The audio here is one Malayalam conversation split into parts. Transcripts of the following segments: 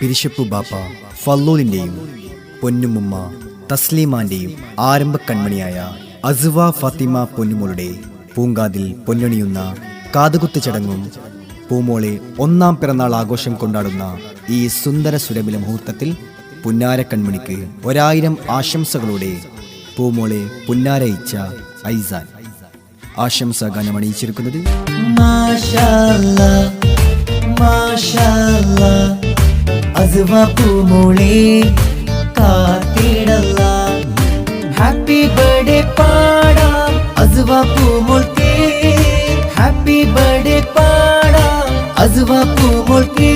പിരിശപ്പു ബാപ്പ ഫല്ലൂലിൻ്റെയും പൊന്നുമുമ്മ തസ്ലീമാൻ്റെയും ആരംഭ കൺമണിയായ അസ്വ ഫാത്തിമ പൊന്നുമോളുടെ പൂങ്കാതിൽ പൊന്നണിയുന്ന കാതുകുത്ത് ചടങ്ങും പൂമോളെ ഒന്നാം പിറന്നാൾ ആഘോഷം കൊണ്ടാടുന്ന ഈ സുന്ദര സുരഭില മുഹൂർത്തത്തിൽ പുന്നാര കൺമണിക്ക് 1000 ആശംസകളോടെ പൂമോളെ പുന്നാരയിച്ച ഐസാൻ ആശംസ ഗാനം അണിയിച്ചിരിക്കുന്നത് മാഷാ അല്ലാഹ് മാഷാ അല്ലാഹ് അസ്വ പൂമോളെ കാത്തിടല്ലാഹ് ഹാപ്പി ബർത്ത്ഡേ പാടാം അസ്വ പൂമോൾക്ക് ഹാപ്പി ബർത്ത്ഡേ പാടാം അസ്വ പൂമോൾക്ക്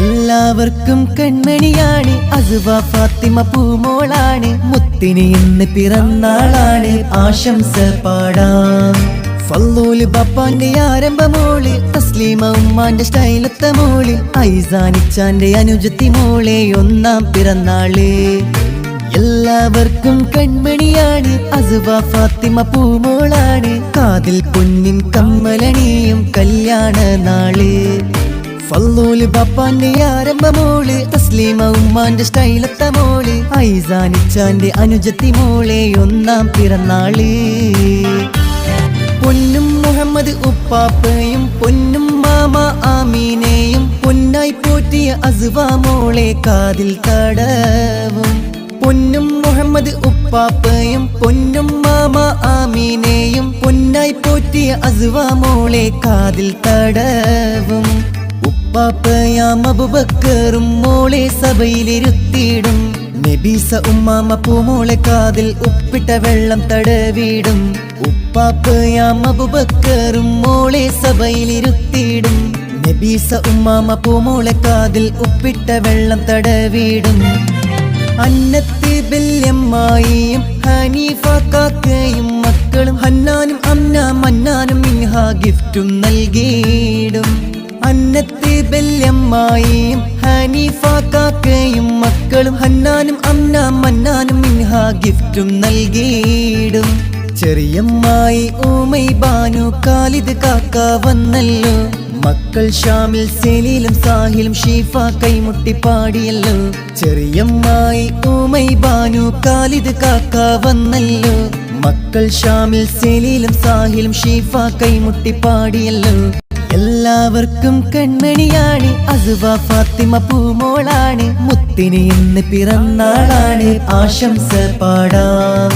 എല്ലാവർക്കും കൺമണിയാണ് അസ്വ ഫാത്തിമ പൂമോളാണ് മുത്തിന് ഇന്ന് പിറന്നാളാണ് ആശംസ പാടാം ഫല്ലൂല് ബാപ്പാന്റെ ആരംഭ മോള് തസ്ലീമ ഉമ്മാന്റെ സ്റ്റൈലത്തെ മോള് ഐസാനിച്ചാന്റെ അനുജത്തി മോളെ ഒന്നാം പിറന്നാള് എല്ലാവർക്കും കൺമണിയാണ് അസ്വ ഫാത്തിമ പൂമോളാണ് കാതിൽ പൊന്നിൻ കമ്മലണിയും കല്യാണ നാള് ഫല്ലൂല് ബാപ്പാന്റെ ആരംഭ മോള് തസ്ലീമ ഉമ്മാന്റെ സ്റ്റൈലത്തെ മോള് ഐസാനിച്ചാന്റെ അനുജത്തി മോളെ ഒന്നാം പിറന്നാള് പൊന്നും മുഹമ്മദ് ഉപ്പാപ്പയും പൊന്നും മാമ ആമീനെയും പൊന്നായി പോറ്റിയ അസ്വ മോളെ കാതിൽ തടവും പൊന്നും മുഹമ്മദ് ഉപ്പാപ്പയും പൊന്നും മാമ ആമീനെയും പൊന്നായി പോറ്റിയ അസ്വ മോളെ കാതിൽ തടവും ഉപ്പാപ്പയാം അബൂബക്കറും മോളെ സഭയിലിരുത്തിയിടും നബീസ ഉമ്മാമ പൂമോളെ കാതിൽ ഉപ്പിട്ട വെള്ളം തടവിടും ഉപ്പാപ്പയാം അബൂബക്കറും മോളെ സഭയിലിരുത്തിയിടും നബീസ ഉമ്മാമ പൂമോളെ കാതിൽ ഉപ്പിട്ട വെള്ളം തടവിടും അന്നത്ത് ബല്യമ്മായിയും ഹനീഫ കാക്കയും മക്കളും ഹന്നാനും അമ്ന മന്നാനും മിൻഹ ഗിഫ്റ്റും നൽകിയിടും അന്നത്ത് ബല്യമ്മായിയും ഹനീഫ കാക്കയും മക്കളും ഹന്നാനും അമ്ന മന്നാനും മിൻഹ ഗിഫ്റ്റും നൽകിയിടും ചെറിയമ്മായി ഊമൈ ബാനു ഖാലിദ് കാക്ക വന്നല്ലോ മക്കൾ ഷാമിൽ സെലീലും സാഹിലും ഷീഫ കൈമുട്ടി പാടിയല്ലോ ചെറിയമ്മായി ഊമൈ ബാനു ഖാലിദ് കാക്ക വന്നല്ലോ മക്കൾ ഷാമിൽ സെലീലും സാഹിലും ഷീഫ കൈമുട്ടി പാടിയല്ലോ എല്ലാവർക്കും കൺമണിയാണ് അസ്വ ഫാത്തിമ പൂമോളാണ് മുത്തിന് ഇന്ന് പിറന്നാളാണ് ആശംസ പാടാം